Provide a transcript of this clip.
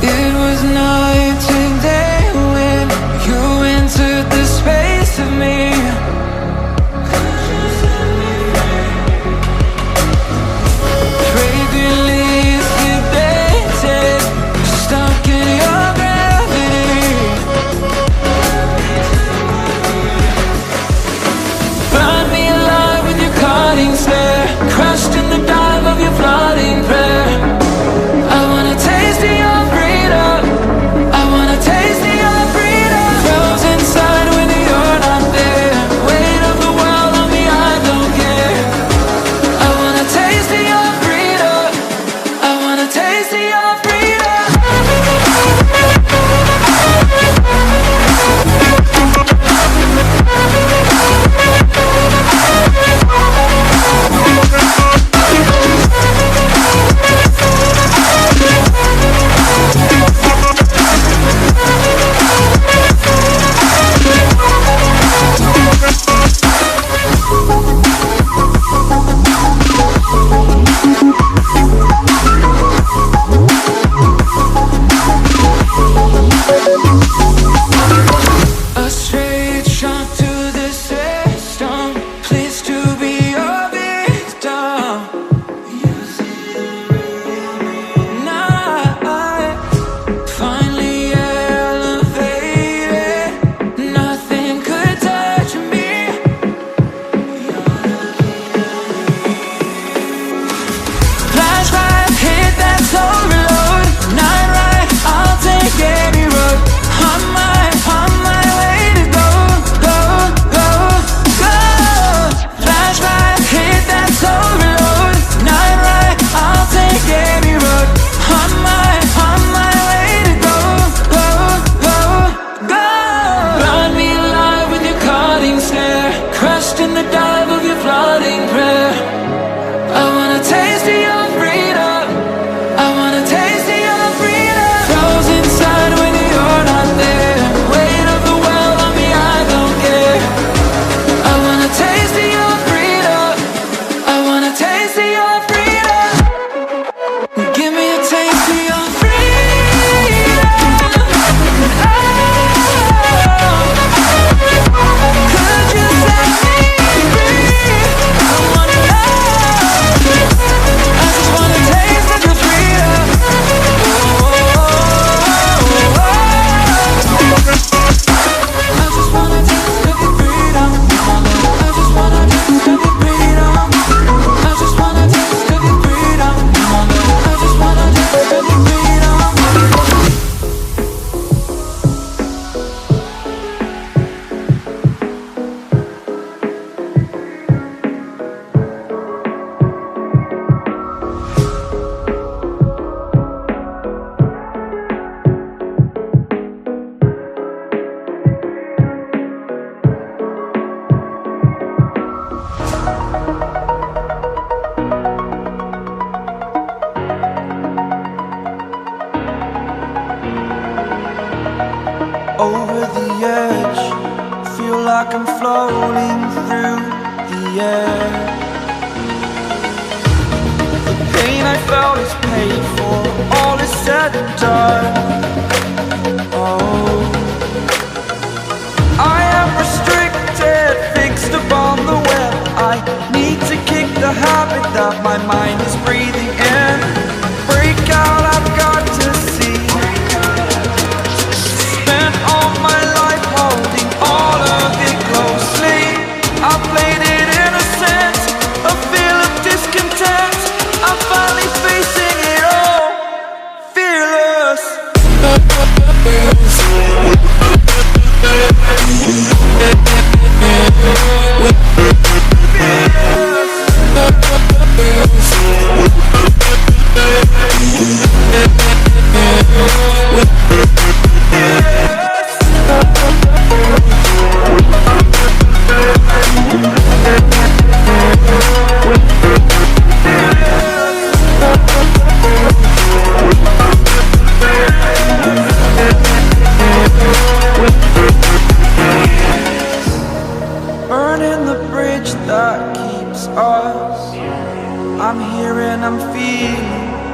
It was night and day when you entered the space of me. Fragrant leaves debated, stuck in your gravity. Burn me alive with your cutting stare, crushed in the dive of your flooding prayer. I wanna taste of your freedom, I wanna taste of your freedom. Frozen inside when you're not there, weight of the world on me, I don't care. I wanna taste of your freedom, I wanna taste of your freedom. A straight shot to the system, pleased to be your victim. Night finally elevated, nothing could touch me. Flashlight hit that soul reload, night ride, I'll take any road. On my way to go, go, go, go. Flashlight hit that soul reload, night ride, I'll take any road. On my way to go, go, go, go. Burn me alive with your cutting stare, crushed in the dive of your flooding prayer. I wanna taste of your freedom, I wanna taste of your freedom. Frozen inside when you're not there, weight of the world on me, I don't care. I wanna taste of your freedom, I wanna taste of your freedom. Give me a taste of your freedom. Could you set me free? I wanna know. I just wanna taste of your freedom. I just wanna taste of your freedom. I just wanna taste of your freedom. I just wanna taste of your freedom. I just wanna taste of your freedom. Over the edge, feel like I'm floating through the air. The pain I felt is paid for, all is said and done. Oh, I am restricted, fixed upon the web. I need to kick the habit that my mind is breathing in. Break out, I've got to see. Spent all my life holding all of it closely. I played it innocent, a feel of discontent. I'm finally facing it all, fearless. burning the bridge that keeps us. I'm here and I'm feeling